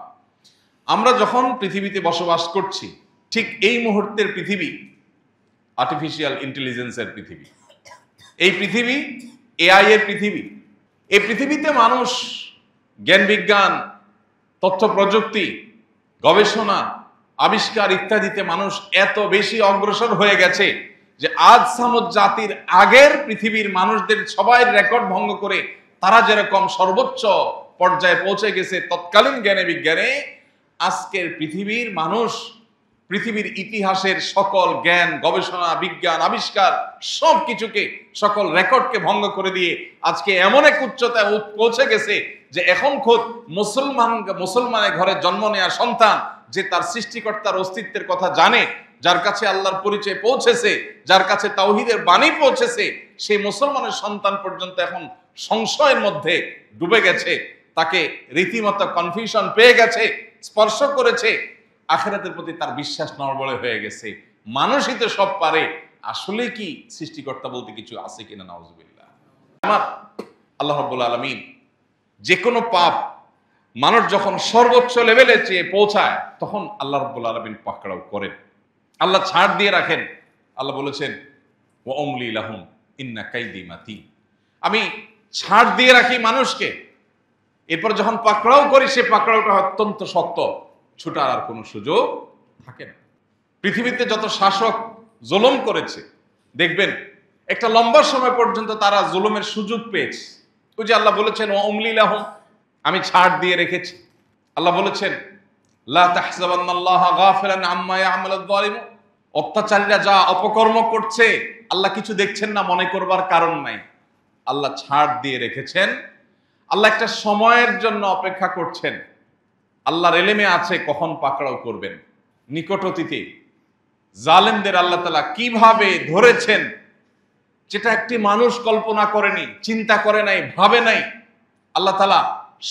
S1: আমরা যখন পৃথিবীতে বসবাস করছি, ঠিক এই মুহূর্তের পৃথিবী আর্টিফিশিয়াল ইন্টেলিজেন্সের পৃথিবী, এই পৃথিবী এআই এর পৃথিবী। এই পৃথিবীতে মানুষ জ্ঞান বিজ্ঞান, তথ্য প্রযুক্তি, গবেষণা, আবিষ্কার ইত্যাদিতে মানুষ এত বেশি অগ্রসর হয়ে গেছে যে আজ সামুদ জাতির আগের পৃথিবীর মানুষদের সবাই রেকর্ড ভঙ্গ করে তারা যেরকম সর্বোচ্চ পর্যায়ে পৌঁছে গেছে তৎকালীন জ্ঞানে বিজ্ঞানে, আজকের পৃথিবীর মানুষ পৃথিবীর ইতিহাসের সকল জ্ঞান, গবেষণা, বিজ্ঞান, আবিষ্কার সব কিছুকে, সকল রেকর্ডকে ভঙ্গ করে দিয়ে আজকে এমন এক উচ্চতায় পৌঁছে গেছে যে এখন খোদ মুসলমানের ঘরে জন্ম নেওয়া সন্তান যে তার সৃষ্টিকর্তার অস্তিত্বের কথা জানে, যার কাছে আল্লাহর পরিচয় পৌঁছেছে, যার কাছে তাওহীদের বাণী পৌঁছেছে, সেই মুসলমানের সন্তান পর্যন্ত এখন সংশয়ের মধ্যে ডুবে গেছে। তাকে রীতিমতো কনফিউশন পেয়ে গেছে, স্পর্শ করেছে, আখিরাতের প্রতি তার বিশ্বাস নড়বড়ে হয়ে গেছে। মানুষই তো সব পারে, আসলে কি সৃষ্টিকর্তা বলতে কিছু আছে কিনা? নাউজুবিল্লাহ। আমার আল্লাহ রাব্বুল আলামিন যে কোনো পাপ মানুষ যখন সর্বোচ্চ লেভেলে চেয়ে পৌঁছায়, তখন আল্লাহ রাব্বুল আলামিন পাকড়াও করেন, আল্লাহ ছাড় দিয়ে রাখেন। আল্লাহ বলেছেন, ওয়া উমলি লাহুম ইন্না কাইদি মাতিন। আমি ছাড় দিয়ে রাখি মানুষকে, এরপর যখন পাকড়াও করি সে পাকড়াওটা অত্যন্ত শক্ত, ছুটার আর কোনো সুযোগ থাকে না। পৃথিবীতে যত শাসক জুলুম করেছে, দেখবেন একটা লম্বা সময় পর্যন্ত তারা জুলুমের সুযোগ পেয়েছে। ওই যে আল্লাহ বলেছেন, ওয়া উমলি লাহুম, আমি ছাড় দিয়ে রেখেছি। আল্লাহ বলেছেন, লা তাহসাবান্নাল্লাহা গাফিলান আম্মা ইয়ামালুয যালিমুন। অত্যাচারীরা যা অপকর্ম করছে আল্লাহ কিছু দেখছেন না মনে করবার কারণ নাই। আল্লাহ ছাড় দিয়ে রেখেছেন, আল্লাহ একটা সময়ের জন্য অপেক্ষা করছেন। আল্লাহর এলেমে আছে কখন পাকড়াও করবেন। নিকট অতীতে জালেমদের আল্লাহ তাআলা কিভাবে ধরেছেন, যেটা একটি মানুষ কল্পনা করেনি, চিন্তা করে নাই, ভাবে নাই। আল্লাহ তাআলা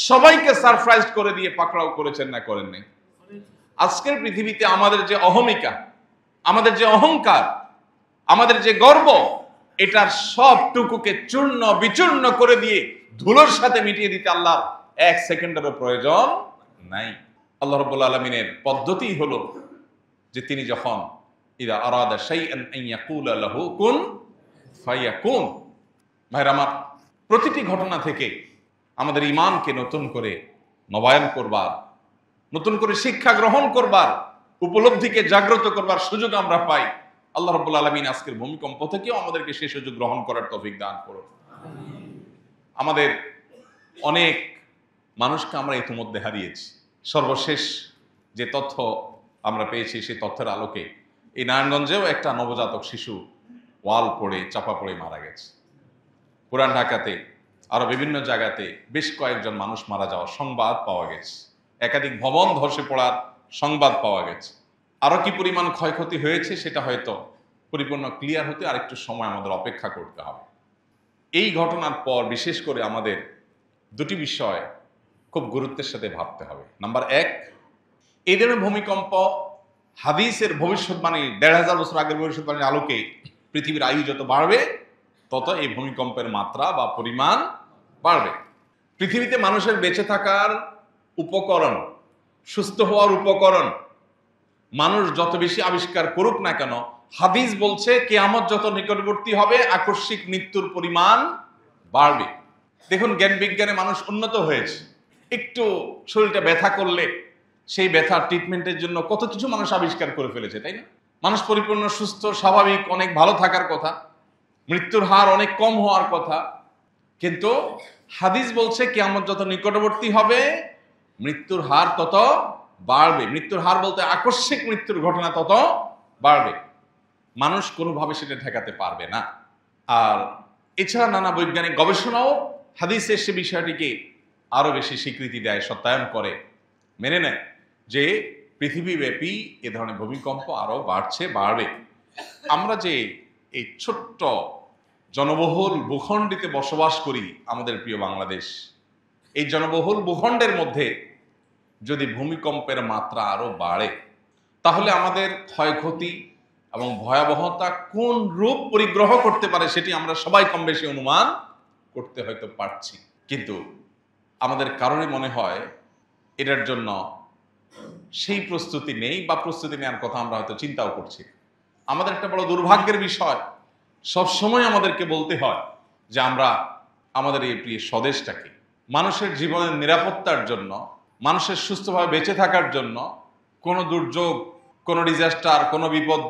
S1: সবাইকে সারপ্রাইজ করে দিয়ে পাকড়াও করেছেন না করেন নাই? আজকের পৃথিবীতে আমাদের যে অহমিকা, আমাদের যে অহংকার, আমাদের যে গর্ব, এটার সবটুকুকে চূর্ণ বিচূর্ণ করে দিয়ে ধুলোর সাথে মিটিয়ে দিতে আল্লাহর এক সেকেন্ডেরও প্রয়োজন নাই। আল্লাহ রাব্বুল আলামিনের পদ্ধতি হলো যে তিনি যখন ইদা আরাদা শাইআন আন ইয়াকুলা লাহু কুন ফায়াকুন। ভাইরা আমার, প্রতিটি ঘটনা থেকে আমাদের ঈমানকে নতুন করে নবায়ন করবার, নতুন করে শিক্ষা গ্রহণ করবার, উপলব্ধিকে জাগ্রত করবার সুযোগ আমরা পাই। আল্লাহ রাব্বুল আলামিন আজকের ভূমিকম্প থেকেও আমাদেরকে সেই সুযোগ গ্রহণ করার তৌফিক দান করুন। আমাদের অনেক মানুষকে আমরা ইতিমধ্যে হারিয়েছি। সর্বশেষ যে তথ্য আমরা পেয়েছি সেই তথ্যের আলোকে এই নারায়ণগঞ্জেও একটা নবজাতক শিশু ওয়াল পড়ে চাপা পড়ে মারা গেছে। পুরান ঢাকাতে আরো বিভিন্ন জায়গাতে বেশ কয়েকজন মানুষ মারা যাওয়ার সংবাদ পাওয়া গেছে। একাধিক ভবন ধসে পড়ার সংবাদ পাওয়া গেছে। আরো কি পরিমাণ ক্ষয়ক্ষতি হয়েছে সেটা হয়তো পরিপূর্ণ ক্লিয়ার হতে আরেকটু সময় আমাদের অপেক্ষা করতে হবে। এই ঘটনার পর বিশেষ করে আমাদের দুটি বিষয় খুব গুরুত্বের সাথে ভাবতে হবে। নাম্বার এক, এই ধরনের ভূমিকম্প হাদিসের ভবিষ্যৎবাণী ১৫০০ বছর আগের ভবিষ্যৎবাণীর আলোকে পৃথিবীর আয়ু যত বাড়বে তত এই ভূমিকম্পের মাত্রা বা পরিমাণ বাড়বে। পৃথিবীতে মানুষের বেঁচে থাকার উপকরণ, সুস্থ হওয়ার উপকরণ মানুষ যত বেশি আবিষ্কার করুক না কেন, হাদিস বলছে কিয়ামত যত নিকটবর্তী হবে আকস্মিক মৃত্যুর পরিমাণ বাড়বে। দেখুন, জ্ঞান বিজ্ঞানে মানুষ উন্নত হয়েছে। একটু শরীরটা ব্যথা করলে সেই ব্যথার ট্রিটমেন্টের জন্য কত কিছু মানুষ আবিষ্কার করে ফেলেছে, তাই না? মানুষ পরিপূর্ণ সুস্থ স্বাভাবিক অনেক ভালো থাকার কথা, মৃত্যুর হার অনেক কম হওয়ার কথা, কিন্তু হাদিস বলছে কিয়ামত যত নিকটবর্তী হবে মৃত্যুর হার তত বাড়বে। মৃত্যুর হার বলতে আকস্মিক মৃত্যুর ঘটনা তত বাড়বে, মানুষ কোনোভাবে সেটা ঠেকাতে পারবে না। আর এছাড়া নানা বৈজ্ঞানিক গবেষণাও হাদিসে সে বিষয়টিকে আরো বেশি স্বীকৃতি দেয়, সত্যায়ন করে, মেনে নেয় যে পৃথিবীব্যাপী এ ধরনের ভূমিকম্প আরো বাড়বে। আমরা যে এই ছোট্ট জনবহুল ভূখণ্ডেতে বসবাস করি, আমাদের প্রিয় বাংলাদেশ, এই জনবহুল ভূখণ্ডের মধ্যে যদি ভূমিকম্পের মাত্রা আরো বাড়ে তাহলে আমাদের ক্ষয়ক্ষতি এবং ভয়াবহতা কোন রূপ পরিগ্রহ করতে পারে সেটি আমরা সবাই কম বেশি অনুমান করতে হয়তো পারছি, কিন্তু আমাদের কারণে মনে হয় এটার জন্য সেই প্রস্তুতি নেই, বা প্রস্তুতি নেওয়ার কথা আমরা হয়তো চিন্তাও করছি। আমাদের একটা বড় দুর্ভাগ্যের বিষয়, সবসময় আমাদেরকে বলতে হয় যে আমরা আমাদের এই প্রিয় স্বদেশটাকে মানুষের জীবনের নিরাপত্তার জন্য, মানুষের সুস্থভাবে বেঁচে থাকার জন্য কোনো দুর্যোগ, কোনো ডিজাস্টার, কোনো বিপদ,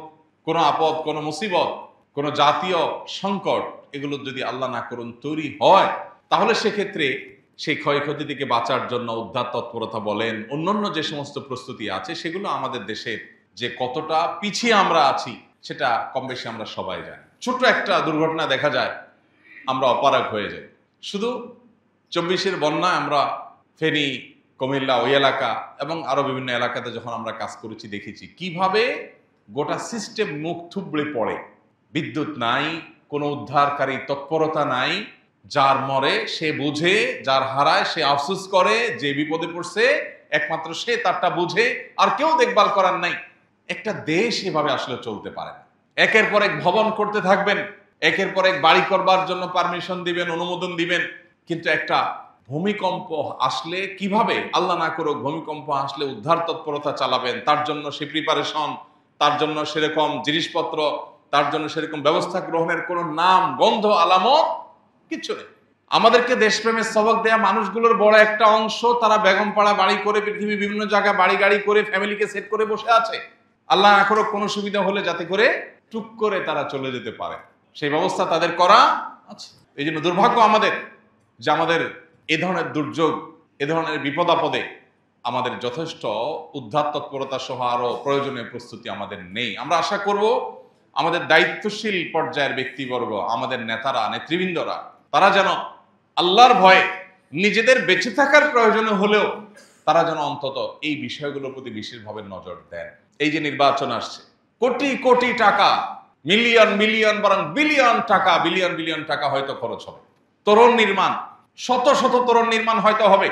S1: কোনো আপদ, কোনো মুসিবত, কোনো জাতীয় সংকট, এগুলো যদি আল্লাহ না করুন তৈরি হয়, তাহলে সেক্ষেত্রে সেই ক্ষয়ক্ষতি থেকে বাঁচার জন্য উদ্ধার তৎপরতা বলেন, অন্যান্য যে সমস্ত প্রস্তুতি আছে, সেগুলো আমাদের দেশে যে কতটা পিছিয়ে আমরা আছি সেটা কম বেশি আমরা সবাই জানি। ছোট্ট একটা দুর্ঘটনা দেখা যায় আমরা অপারগ হয়ে যাই। শুধু 24-এর বন্যায় আমরা ফেনী, কুমিল্লা, ওই এলাকা এবং আরো বিভিন্ন এলাকাতে যখন আমরা কাজ করেছি দেখেছি কিভাবে গোটা সিস্টেম মুখ থুবড়ে পড়ে। বিদ্যুৎ নাই, কোনো উদ্ধারকারী তৎপরতা নাই, যার মরে সে বুঝে, যার হারায় সে আফসোস করে, যে বিপদে পড়ছে একমাত্র সে তারটা বুঝে, আর কেউ দেখভাল করার নাই। একটা দেশ এভাবে আসলে চলতে পারে না। একের পর এক ভবন করতে থাকবেন, একের পর এক বাড়ি করবার জন্য পারমিশন দিবেন, অনুমোদন দিবেন, কিন্তু একটা ভূমিকম্প আসলে কিভাবে, আল্লাহ না করুক ভূমিকম্প আসলে উদ্ধার তৎপরতা চালাবেন, তার জন্য সে প্রিপারেশন, তার জন্য সেরকম জিনিসপত্র, তার জন্য সেরকম ব্যবস্থা গ্রহণের কোনো নাম গন্ধ আলামত কিচ্ছু নেই। আমাদেরকে দেশপ্রেমের সবক দেয়া মানুষগুলোর বড় একটা অংশ তারা বেগমপাড়া বাড়ি করে, পৃথিবী বিভিন্ন জায়গায় বাড়ি গাড়ি করে ফ্যামিলিকে সেট করে বসে আছে, আল্লাহ না করুক কোনো সুবিধা হলে যাতে করে টুক করে তারা চলে যেতে পারে, সেই ব্যবস্থা তাদের করা আছে। এই জন্য দুর্ভাগ্য আমাদের যে আমাদের এ ধরনের দুর্যোগ, এ ধরনের বিপদ আপদে আমাদের যথেষ্ট উদ্ধার তৎপরতা সহ আরো প্রয়োজনীয় প্রস্তুতি আমাদের নেই। আমরা আশা করব আমাদের দায়িত্বশীল পর্যায়ের ব্যক্তিবর্গ, আমাদের নেতারা, নেতৃবৃন্দরা, তারা যেন আল্লাহর ভয়ে নিজেদের বেঁচে থাকার প্রয়োজনে হলেও তারা যেন অন্তত এই বিষয়গুলোর প্রতি বিশেষভাবে নজর দেন। এই যে নির্বাচন আসছে, কোটি কোটি টাকা, মিলিয়ন মিলিয়ন বরং বিলিয়ন টাকা, বিলিয়ন বিলিয়ন টাকা হয়তো খরচ হবে। তোরণ নির্মাণ, শত শত তোরণ নির্মাণ হয়তো হবে।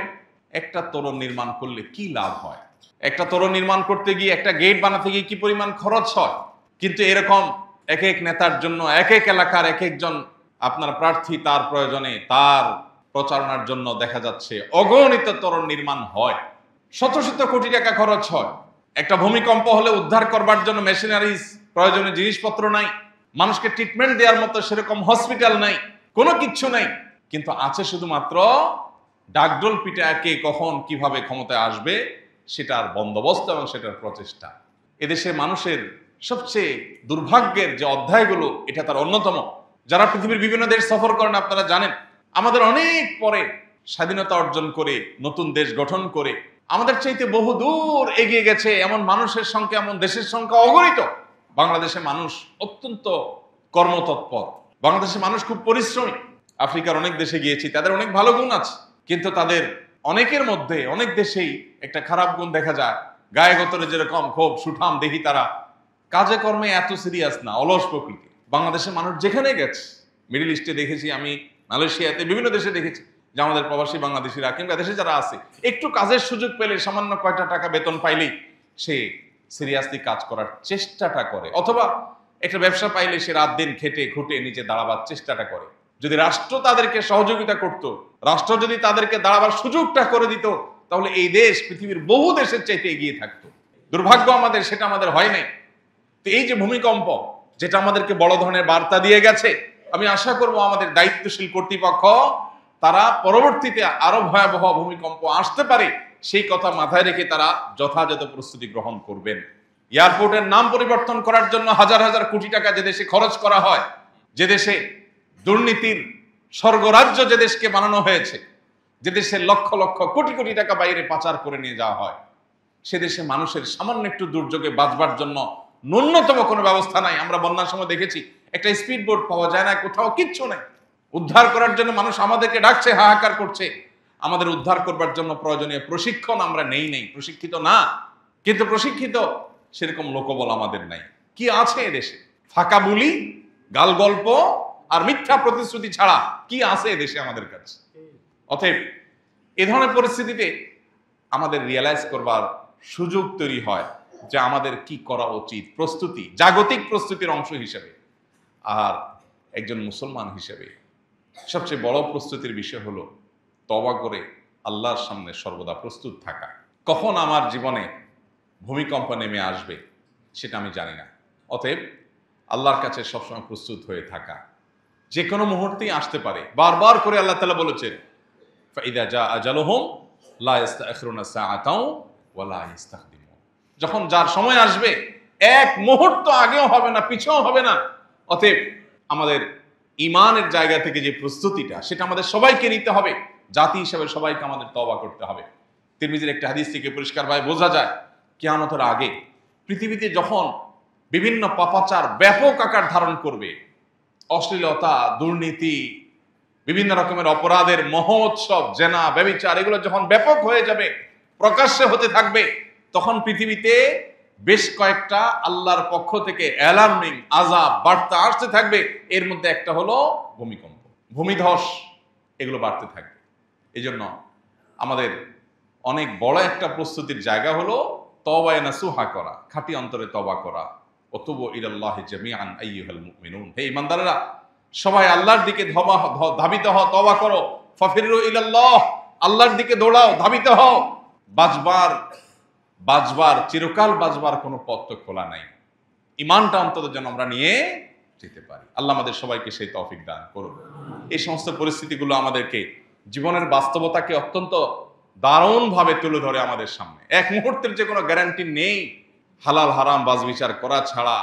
S1: একটা তোরণ নির্মাণ করলে কি লাভ হয়? একটা তোরণ নির্মাণ করতে গিয়ে, একটা গেট বানাতে গিয়ে কি পরিমাণ খরচ হয়? কিন্তু এরকম এক এক নেতার জন্য, এক এক এলাকার এক একজন আপনার প্রার্থী, তার প্রয়োজনে, তার প্রচারণার জন্য দেখা যাচ্ছে অগণিত তোরণ নির্মাণ হয়, শত শত কোটি টাকা খরচ হয়। একটা ভূমিকম্প হলে উদ্ধার করবার জন্য মেশিনারিজ, প্রয়োজনীয় জিনিসপত্র নাই, মানুষকে ট্রিটমেন্ট দেওয়ার মতো সেরকম হসপিটাল নাই, কোনো কিচ্ছু নাই, কিন্তু আছে শুধুমাত্র ডাকডোল পিটায় কে কখন কিভাবে ক্ষমতায় আসবে সেটার বন্দোবস্ত এবং সেটার প্রচেষ্টা। এদেশের মানুষের সবচেয়ে দুর্ভাগ্যের যে অধ্যায়গুলো, এটা তার অন্যতম। যারা পৃথিবীর বিভিন্ন দেশ সফর করেন আপনারা জানেন, আমাদের অনেক পরে স্বাধীনতা অর্জন করে নতুন দেশ গঠন করে আমাদের চাইতে বহু দূর এগিয়ে গেছে এমন মানুষের সংখ্যা, এমন দেশের সংখ্যা অগণিত। বাংলাদেশের মানুষ অত্যন্ত কর্মতৎপর, বাংলাদেশের মানুষ খুব পরিশ্রমী। আফ্রিকার অনেক দেশে গিয়েছি, তাদের অনেক ভালো গুণ আছে, কিন্তু তাদের অনেকের মধ্যে, অনেক দেশেই একটা খারাপ গুণ দেখা যায়। গায়ে গতরে যেরকম ক্ষোভ সুঠাম দেখি, তারা কাজে কর্মে এত সিরিয়াস না, অলস প্রকৃতি। বাংলাদেশের মানুষ যেখানে গেছে, মিডল ইস্টে দেখেছি আমি, মালয়েশিয়াতে, বিভিন্ন দেশে দেখেছি যে আমাদের প্রবাসী বাংলাদেশিরা কিংবা দেশে যারা আছে, একটু কাজের সুযোগ পেলে, সামান্য কয়টা টাকা বেতন পাইলেই সে সিরিয়াসলি কাজ করার চেষ্টাটা করে, অথবা একটা ব্যবসা পাইলে সে রাত দিন খেটে খুঁটে নিচে দাঁড়াবার চেষ্টাটা করে। যদি রাষ্ট্র তাদেরকে সহযোগিতা করত, রাষ্ট্র যদি তাদেরকে দাঁড়াবার সুযোগটা করে দিত, তাহলে এই দেশ পৃথিবীর বহু দেশের চাইতে এগিয়ে থাকতো। দুর্ভাগ্য আমাদের, সেটা আমাদের হয় নাই। তো এই যে ভূমিকম্প, যেটা আমাদেরকে বড় ধরনের বার্তা দিয়ে গেছে, আমি আশা করব আমাদের দায়িত্বশীল কর্তৃপক্ষ তারা পরবর্তীতে আরো ভয়াবহ ভূমিকম্প আসতে পারে সেই কথা মাথায় রেখে তারা যথাযথ প্রস্তুতি গ্রহণ করবেন। এয়ারপোর্টের নাম পরিবর্তন করার জন্য হাজার হাজার কোটি টাকা যে দেশে খরচ করা হয়, যে দেশে দুর্নীতির স্বর্গরাজ্য যে দেশকে বানানো হয়েছে, যে দেশে লক্ষ লক্ষ কোটি কোটি টাকা বাইরে পাচার করে নিয়ে যাওয়া হয়, সে দেশে মানুষের সামান্য একটু দুর্যোগে বাঁচবার জন্য ন্যূনতম কোনো ব্যবস্থা নাই। আমরা বন্যার সময় দেখেছি একটা স্পিড বোট পাওয়া যায় না, কোথাও কিচ্ছু নেই। উদ্ধার করার জন্য মানুষ আমাদেরকে ডাকছে, হাহাকার করছে। আমাদের উদ্ধার করবার জন্য প্রয়োজনীয় প্রশিক্ষণ আমরা নেই, প্রশিক্ষিত না। কিন্তু প্রশিক্ষিত সেরকম লোকবল আমাদের নাই। কি আছে এদেশে? ফাঁকা বুলি, গাল গল্প আর মিথ্যা প্রতিশ্রুতি ছাড়া কি আছে এদেশে আমাদের কাছে? অতএব এ ধরনের পরিস্থিতিতে আমাদের রিয়েলাইজ করবার সুযোগ তৈরি হয় যে আমাদের কি করা উচিত। প্রস্তুতি, জাগতিক প্রস্তুতির অংশ হিসেবে আর একজন মুসলমান হিসেবে সবচেয়ে বড় প্রস্তুতির বিষয় হলো তওবা করে আল্লাহর সামনে সর্বদা প্রস্তুত থাকা। কখন আমার জীবনে ভূমিকম্প নেমে আসবে সেটা আমি জানি না। অতএব আল্লাহর কাছে সবসময় প্রস্তুত হয়ে থাকা, যে কোনো মুহূর্তেই আসতে পারে। বারবার করে আল্লাহ তাআলা বলেছেন, ফাইদা জা আজালুহুম লা ইস্তাখিরুনা সাআতাও ওয়া লা ইস্তাকদিমুন। যখন যার সময় আসবে এক মুহূর্ত আগেও হবে না, পিছেও হবে না। অতএব আমাদের ঈমানের জায়গা থেকে যে প্রস্তুতিটা, সেটা আমাদের সবাইকে নিতে হবে। জাতি হিসেবে সবাইকে আমাদের তওবা করতে হবে। তিরমিজির একটা হাদিস থেকে পরিষ্কারভাবে বোঝা যায়, কিয়ামতের আগে পৃথিবীতে যখন বিভিন্ন পাপাচার ব্যাপক আকার ধারণ করবে, অশ্লীলতা, দুর্নীতি, বিভিন্ন রকমের অপরাধের মহোৎসব, জেনা, ব্যভিচার, এগুলো যখন ব্যাপক হয়ে যাবে, প্রকাশ্যে হতে থাকবে, তখন পৃথিবীতে বেশ কয়েকটা আল্লাহর পক্ষ থেকে অ্যালার্মিং আযাব বার্তা আসতে থাকবে। এর মধ্যে একটা হলো ভূমিকম্প, ভূমিধস, এগুলো বাড়তে থাকবে। এই জন্য আমাদের অনেক বড় একটা প্রস্তুতির জায়গা হলো তওবায়ে নাসুহা করা, খাঁটি অন্তরে তওবা করা। ওতুবু ইলাল্লাহি জামিআন আইয়ুহাল মুমিনুন, হে ঈমানদাররা সবাই আল্লাহর দিকে ধাবিত হও, তওবা করো। ফাফিরু ইলাল্লাহ, আল্লাহর দিকে দৌড়াও, ধাবিত হও। বাঁচবার চিরকাল বাঁচবার কোনো পথ তো খোলা নাই। ঈমানটা অন্তত যেন আমরা নিয়ে যেতে পারি। আল্লাহ আমাদের সবাইকে সেই তৌফিক দান করুন। এই সমস্ত পরিস্থিতিগুলো আমাদেরকে জীবনের বাস্তবতাকে অত্যন্ত দারুণভাবে তুলে ধরে আমাদের সামনে। এক মুহূর্তের যে কোনো গ্যারান্টি নেই। হালাল হারাম বাজ বিচার করা ছাড়া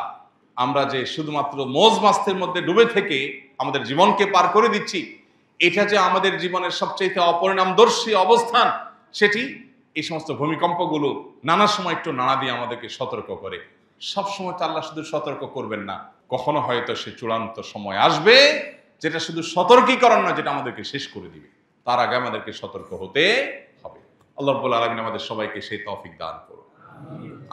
S1: আমরা যে শুধুমাত্র মৌজ মাস্তের মধ্যে ডুবে থেকে আমাদের জীবনকে পার করে দিচ্ছি, এটা যে আমাদের জীবনের সবচেয়ে অপরিণামদর্শী অবস্থান, সেটি এই সমস্ত ভূমিকম্পগুলো নানা সময় একটু নাড়া দিয়ে আমাদেরকে সতর্ক করে। সব সময় তো আল্লাহ শুধু সতর্ক করবেন না, কখনো হয়তো সে চূড়ান্ত সময় আসবে যেটা শুধু সতর্কীকরণ না, যেটা আমাদেরকে শেষ করে দিবে। তার আগে আমাদেরকে সতর্ক হতে হবে। আল্লাহ রাব্বুল আলামিন আমাদের সবাইকে সেই তৌফিক দান করুন।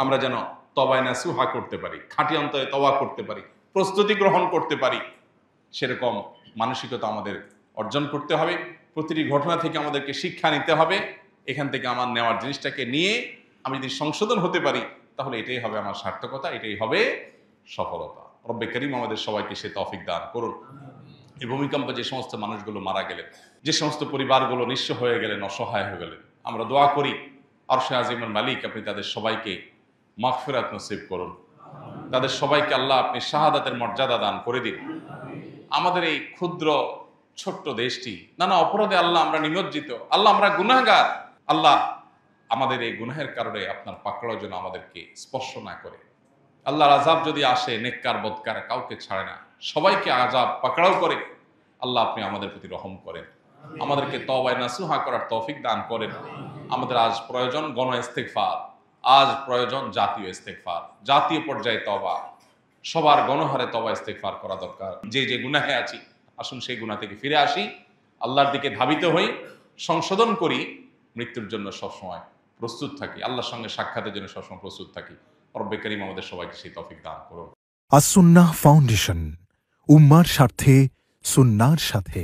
S1: আমরা যেন তওবায়ে নাসুহা করতে পারি, খাঁটি অন্তরে তওবা করতে পারি, প্রস্তুতি গ্রহণ করতে পারি, সেরকম মানসিকতা আমাদের অর্জন করতে হবে। প্রতিটি ঘটনা থেকে আমাদেরকে শিক্ষা নিতে হবে। এখান থেকে আমার নেওয়ার জিনিসটাকে নিয়ে আমি যদি সংশোধন হতে পারি, তাহলে এটাই হবে আমার সার্থকতা, এটাই হবে সফলতা। রব্বে করিম আমাদের সবাইকে সে তৌফিক দান করুন। এই ভূমিকম্পে যে সমস্ত মানুষগুলো মারা গেলেন, যে সমস্ত পরিবারগুলো নিঃস্ব হয়ে গেলেন, অসহায় হয়ে গেলেন, আমরা দোয়া করি আরশে আজিমের মালিক আপনি তাদের সবাইকে মাগফিরাত নসিব করুন। তাদের সবাইকে আল্লাহ আপনি শাহাদাতের মর্যাদা দান করে দিন। আমাদের এই ক্ষুদ্র ছোট্ট দেশটি নানা অপরাধে আল্লাহ আমরা নিমজ্জিত, আল্লাহ আমরা গুনাহগার। আল্লাহ আমাদের এই গুনাহের কারণে আপনার পাকড়াও যেন আমাদেরকে স্পর্শ না করে। আল্লাহর আযাব যদি আসে, নেককার বদকার কাউকে ছাড়ে না, সবাইকে আযাব পাকড়াও করে। আল্লাহ আপনি আমাদের প্রতি রহম করেন, আমাদেরকে তওবায়ে নাসুহা করার তৌফিক দান করেন। আমাদের আজ প্রয়োজন গণ ইস্তেগফার, আজ প্রয়োজন জাতীয় ইস্তেগফার, জাতীয় পর্যায়ে তওবা, সবার গণহারে তওবা ইস্তেগফার করা দরকার। যে যে গুনাহে আছি, আসুন সেই গুনাহ থেকে ফিরে আসি, আল্লাহর দিকে ধাবিত হই, সংশোধন করি, মৃত্যুর জন্য সবসময় প্রস্তুত থাকি, আল্লাহর সঙ্গে সাক্ষাতের জন্য সবসময় প্রস্তুত থাকি। রব্বে করিম আমাদের সবাইকে সেই তৌফিক দান করুন।
S2: আস-সুন্নাহ ফাউন্ডেশন, উম্মার স্বার্থে সুন্নাহর সাথে।